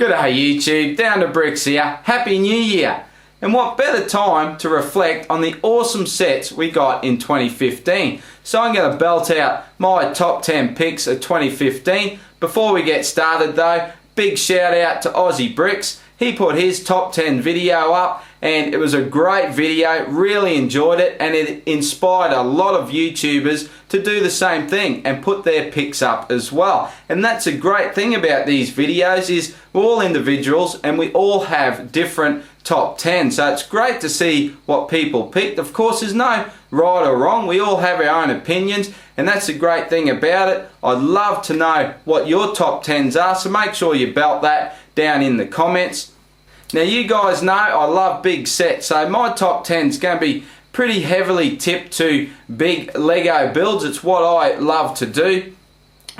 G'day YouTube, Down to Bricks here. Happy New Year! And what better time to reflect on the awesome sets we got in 2015. So I'm going to belt out my top 10 picks of 2015. Before we get started though, big shout out to Aussie Bricks. He put his top 10 video up and it was a great video, really enjoyed it, and it inspired a lot of YouTubers to do the same thing and put their picks up as well. And that's a great thing about these videos, is we're all individuals and we all have different top 10. So it's great to see what people picked. Of course, there's no right or wrong. We all have our own opinions, and that's the great thing about it. I'd love to know what your top 10s are, so make sure you belt that down in the comments. Now, you guys know I love big sets, so my top 10 is going to be pretty heavily tipped to big Lego builds. It's what I love to do.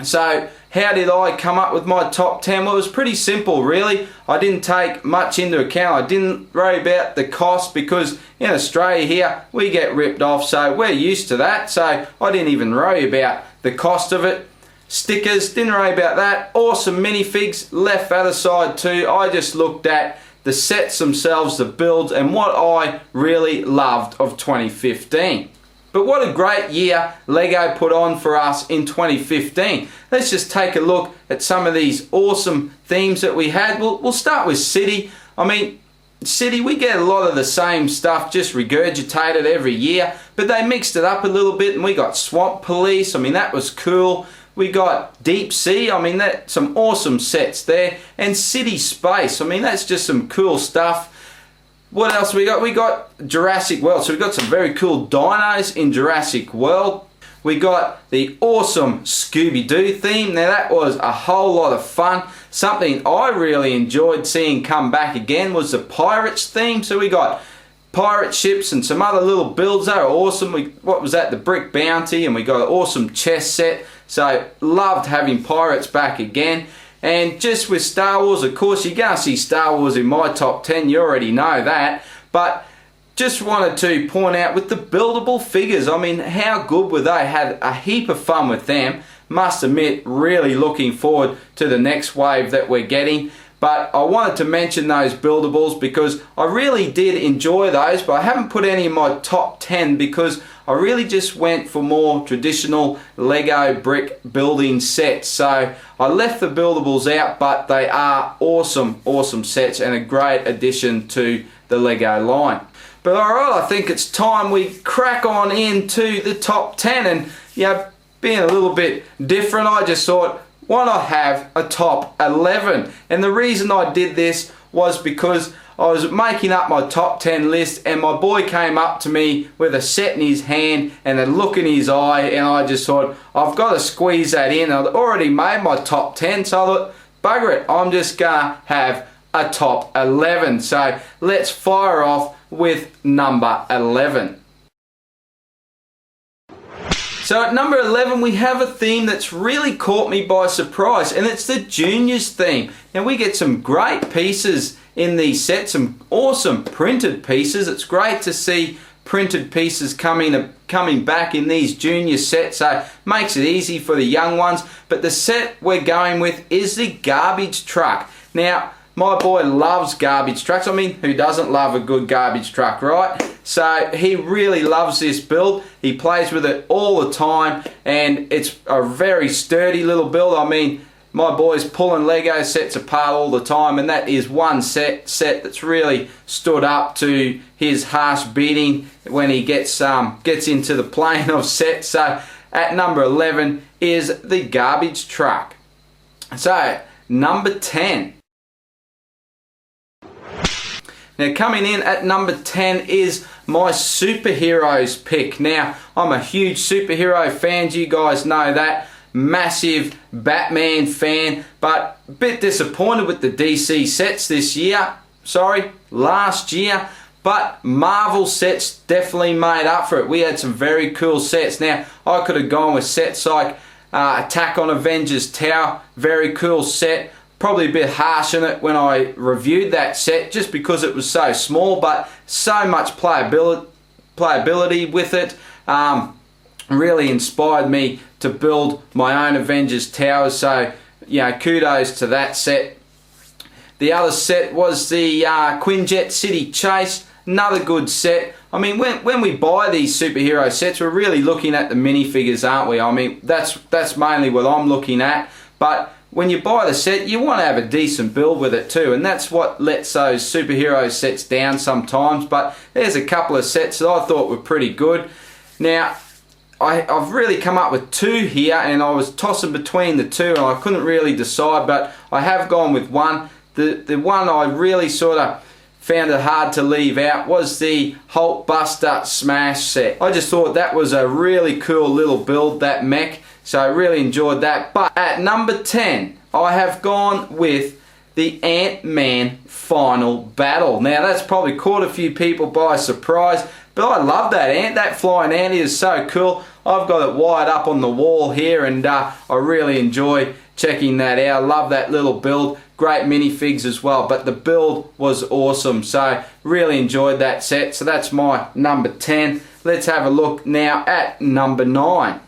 So how did I come up with my top 10? Well, it was pretty simple really. I didn't take much into account. I didn't worry about the cost, because in Australia here we get ripped off, so we're used to that. So I didn't even worry about the cost of it. Stickers, didn't worry about that. Awesome minifigs, left that aside too. I just looked at the sets themselves, the builds, and what I really loved of 2015. But what a great year Lego put on for us in 2015. Let's just take a look at some of these awesome themes that we had. We'll start with City. I mean, City, we get a lot of the same stuff just regurgitated every year, but they mixed it up a little bit, and we got Swamp Police. I mean, that was cool. We got Deep Sea, I mean, that's some awesome sets there. And City Space, I mean, that's just some cool stuff. What else we got? We got Jurassic World, so we got some very cool dinos in Jurassic World. We got the awesome Scooby-Doo theme. Now that was a whole lot of fun. Something I really enjoyed seeing come back again was the Pirates theme. So we got pirate ships and some other little builds. They were awesome. What was that? The Brick Bounty, and we got an awesome chess set. So loved having pirates back again. And just with Star Wars, of course, you're going to see Star Wars in my top 10. You already know that. But just wanted to point out with the buildable figures, I mean, how good were they? Had a heap of fun with them. Must admit, really looking forward to the next wave that we're getting. But I wanted to mention those buildables because I really did enjoy those, but I haven't put any in my top 10 because I really just went for more traditional Lego brick building sets. So I left the buildables out, but they are awesome, awesome sets and a great addition to the Lego line. But alright, I think it's time we crack on into the top 10, and being a little bit different, I just thought, why not have a top 11? And the reason I did this was because I was making up my top 10 list, and my boy came up to me with a set in his hand and a look in his eye, and I just thought, I've got to squeeze that in. I'd already made my top 10, so I thought, bugger it, I'm just gonna have a top 11. So let's fire off with number 11. So at number 11 we have a theme that's really caught me by surprise, and it's the Juniors theme. Now we get some great pieces in these sets, some awesome printed pieces. It's great to see printed pieces coming back in these Junior sets, so it makes it easy for the young ones. But the set we're going with is the Garbage Truck. Now my boy loves garbage trucks. I mean, who doesn't love a good garbage truck, right? So he really loves this build. He plays with it all the time, and it's a very sturdy little build. I mean, my boy's pulling Lego sets apart all the time, and that is one set that's really stood up to his harsh beating when he gets into the plane of sets. So at number 11 is the Garbage Truck. So number 10. Now coming in at number 10 is my superheroes pick. Now I'm a huge superhero fan, you guys know that. Massive Batman fan, but a bit disappointed with the DC sets this year. Last year. But Marvel sets definitely made up for it. We had some very cool sets. Now I could have gone with sets like Attack on Avengers Tower, very cool set. Probably a bit harsh in it when I reviewed that set just because it was so small, but so much playability with it. Really inspired me to build my own Avengers Towers, so kudos to that set. The other set was the Quinjet City Chase. Another good set. I mean, when we buy these superhero sets, we're really looking at the minifigures, aren't we? I mean, that's mainly what I'm looking at. But when you buy the set, you want to have a decent build with it too, and that's what lets those superhero sets down sometimes. But there's a couple of sets that I thought were pretty good. Now, I've really come up with two here, and I was tossing between the two, and I couldn't really decide, but I have gone with one. The one I really sort of found it hard to leave out was the Hulk Buster Smash set. I just thought that was a really cool little build, that mech, so I really enjoyed that. But at number 10, I have gone with the Ant-Man Final Battle. Now that's probably caught a few people by surprise, but I love that ant. That flying ant is so cool. I've got it wired up on the wall here, and I really enjoy checking that out. I love that little build. Great minifigs as well, but the build was awesome, so really enjoyed that set. So that's my number 10. Let's have a look now at number 9.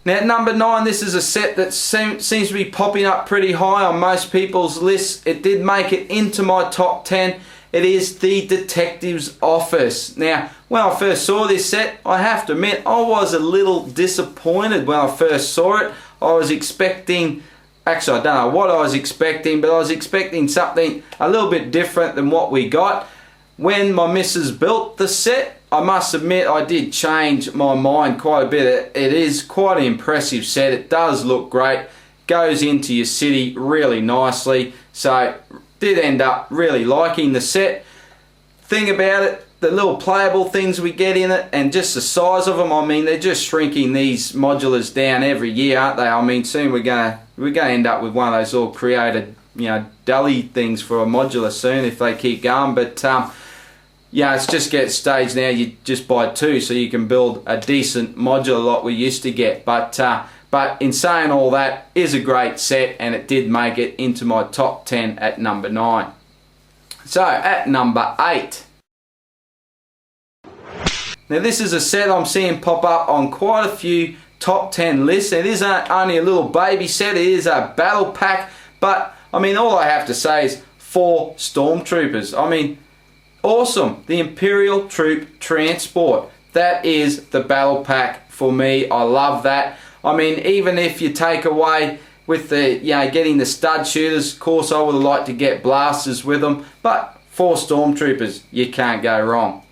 Now at number 9, this is a set that seems to be popping up pretty high on most people's lists. It did make it into my top 10. It is the Detective's Office. Now, when I first saw this set, I have to admit, I was a little disappointed when I first saw it. I was expecting, actually I don't know what I was expecting, but I was expecting something a little bit different than what we got. When my missus built the set, I must admit I did change my mind quite a bit. It is quite an impressive set. It does look great. Goes into your city really nicely. So did end up really liking the set. Thing about it, the little playable things we get in it, and just the size of them, I mean, they're just shrinking these modulars down every year, aren't they? I mean, soon we're gonna end up with one of those all created, you know, deli things for a modular soon if they keep going. But yeah, it's just get stage now. You just buy two so you can build a decent modular like we used to get. But in saying all that, is a great set, and it did make it into my top 10 at number 9. So at number 8. Now this is a set I'm seeing pop up on quite a few top 10 lists. It is only a little baby set. It is a battle pack, but I mean, all I have to say is 4 Stormtroopers. I mean, awesome. The Imperial Troop Transport. That is the battle pack for me. I love that. I mean, even if you take away with the, you know, getting the stud shooters, of course I would have liked to get blasters with them, but 4 Stormtroopers, you can't go wrong.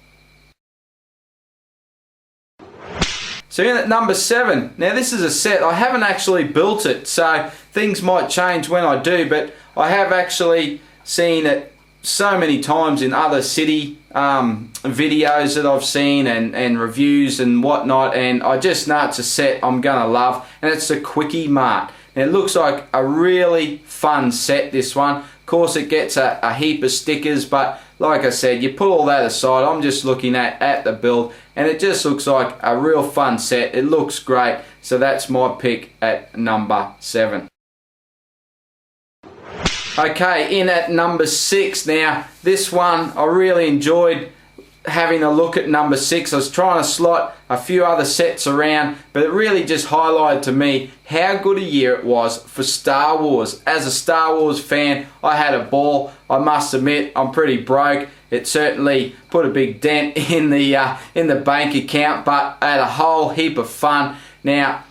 So in at number 7, now this is a set, I haven't actually built it, so things might change when I do, but I have actually seen it so many times in other city videos that I've seen and reviews and whatnot, and I just know it's a set I'm gonna love, and it's the Quickie Mart. Now it looks like a really fun set, this one. Of course it gets a heap of stickers, but like I said, you put all that aside, I'm just looking at the build, and it just looks like a real fun set. It looks great, so that's my pick at number 7. Okay, in at number 6 now. This one, I really enjoyed having a look at number 6. I was trying to slot a few other sets around, but it really just highlighted to me how good a year it was for Star Wars. As a Star Wars fan, I had a ball. I must admit, I'm pretty broke. It certainly put a big dent in the bank account, but I had a whole heap of fun. Now,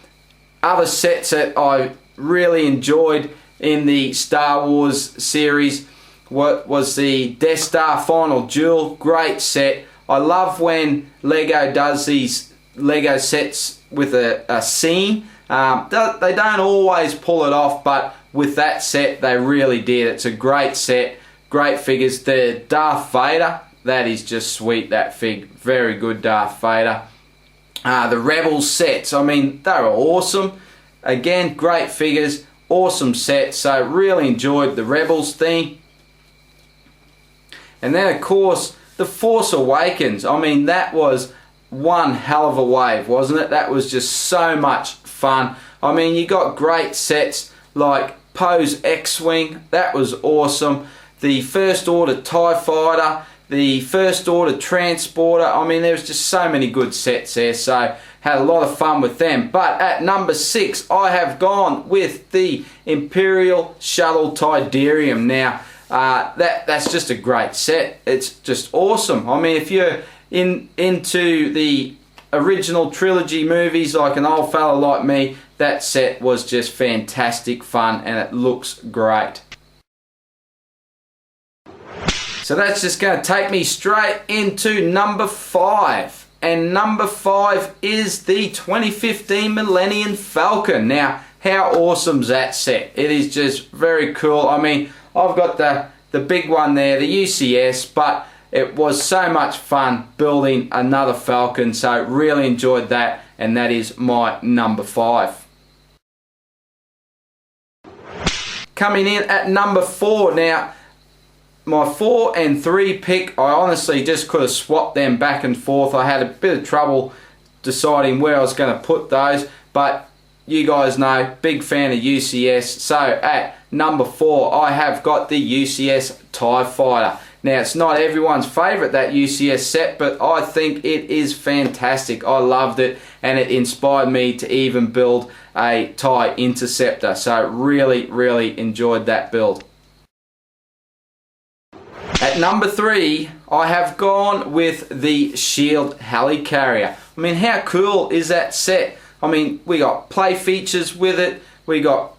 other sets that I really enjoyed in the Star Wars series was the Death Star Final Duel. Great set. I love when Lego does these Lego sets with a scene. They don't always pull it off, but with that set they really did. It's a great set, great figures. The Darth Vader, that is just sweet, that fig. Very good Darth Vader. The Rebels sets, I mean, they were awesome. Again, great figures. Awesome set, so really enjoyed the Rebels theme. And then of course the Force Awakens. I mean, that was one hell of a wave, wasn't it? That was just so much fun. I mean, you got great sets like Poe's X-Wing, that was awesome. The First Order TIE Fighter, the First Order Transporter. I mean, there was just so many good sets there, so had a lot of fun with them. But at number 6, I have gone with the Imperial Shuttle Tidarium. Now, that's just a great set. It's just awesome. I mean, if you're into the original trilogy movies like an old fella like me, that set was just fantastic fun and it looks great. So that's just going to take me straight into number 5. And number 5 is the 2015 Millennium Falcon. Now, how awesome's that set? It is just very cool. I mean, I've got the big one there, the UCS, but it was so much fun building another Falcon, so really enjoyed that, and that is my number 5. Coming in at number 4 now, my 4 and 3 pick, I honestly just could have swapped them back and forth. I had a bit of trouble deciding where I was going to put those, but you guys know, big fan of UCS. So at number 4, I have got the UCSTIE Fighter. Now, it's not everyone's favourite, that UCS set, but I think it is fantastic. I loved it, and it inspired me to even build a TIE Interceptor. So really, really enjoyed that build. At number 3, I have gone with the Shield Helicarrier. I mean, how cool is that set? I mean, we got play features with it. We got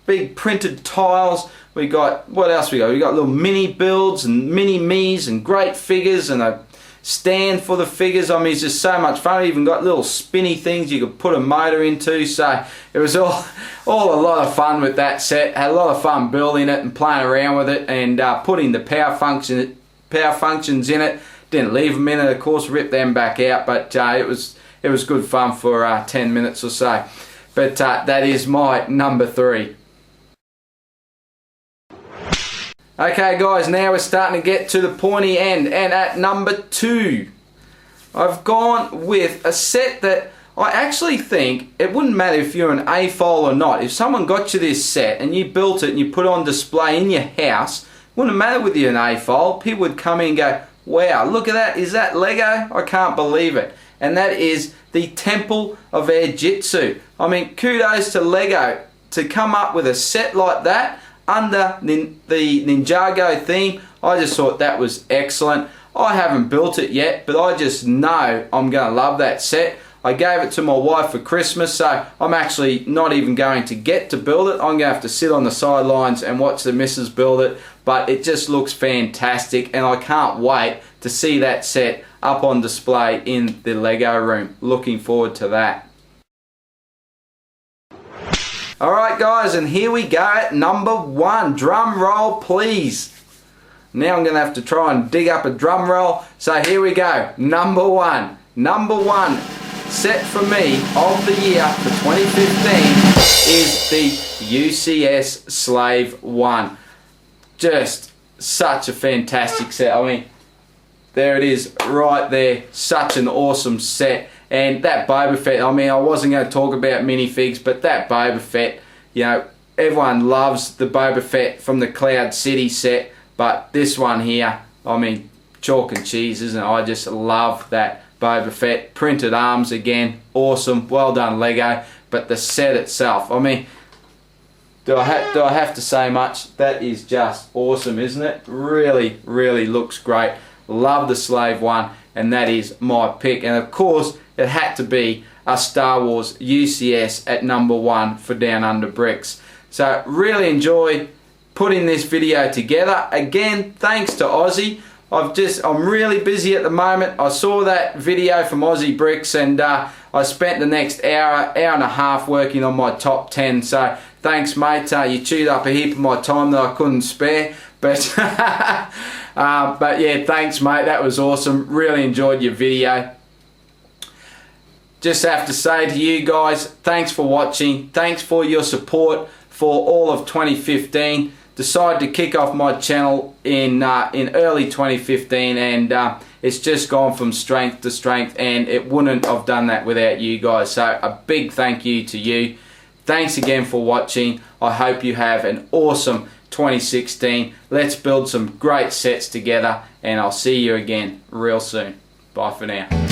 big printed tiles. We got, what else we got? We got little mini builds and mini me's and great figures and a stand for the figures. I mean, it's just so much fun. We even got little spinny things you could put a motor into. So it was all a lot of fun with that set. Had a lot of fun building it and playing around with it, and putting the power functions in it. Didn't leave them in it, of course, ripped them back out, but it was good fun for 10 minutes or so. But that is my number 3. Okay guys, now we're starting to get to the pointy end, and at number 2, I've gone with a set that I actually think it wouldn't matter if you're an AFOL or not. If someone got you this set and you built it and you put it on display in your house, it wouldn't matter whether you're an AFOL. People would come in and go, wow, look at that, is that Lego? I can't believe it. And that is the Temple of Airjitzu. I mean, kudos to Lego to come up with a set like that under the Ninjago theme. I just thought that was excellent. I haven't built it yet, but I just know I'm going to love that set. I gave it to my wife for Christmas, so I'm actually not even going to get to build it. I'm going to have to sit on the sidelines and watch the missus build it, but it just looks fantastic, and I can't wait to see that set up on display in the Lego room. Looking forward to that. Alright guys, and here we go at number 1. Drum roll please. Now I'm going to have to try and dig up a drum roll. So here we go. Number 1. Number 1 set for me of the year for 2015 is the UCS Slave 1. Just such a fantastic set. I mean, there it is right there. Such an awesome set. And that Boba Fett, I mean, I wasn't going to talk about minifigs, but that Boba Fett, you know, everyone loves the Boba Fett from the Cloud City set, but this one here, I mean, chalk and cheese, isn't it? I just love that Boba Fett. Printed arms again, awesome, well done Lego, but the set itself, I mean, do I have to say much? That is just awesome, isn't it? Really, really looks great. Love the Slave 1, and that is my pick. And of course, it had to be a Star Wars UCS at number 1 for Down Under Bricks. So really enjoyed putting this video together. Again, thanks to Aussie. I'm really busy at the moment. I saw that video from Aussie Bricks, and I spent the next hour and a half working on my top 10. So thanks mate, you chewed up a heap of my time that I couldn't spare. But but yeah, thanks mate, that was awesome. Really enjoyed your video. Just have to say to you guys, thanks for watching. Thanks for your support for all of 2015. Decided to kick off my channel in early 2015, and it's just gone from strength to strength, and it wouldn't have done that without you guys. So a big thank you to you. Thanks again for watching. I hope you have an awesome 2016. Let's build some great sets together, and I'll see you again real soon. Bye for now.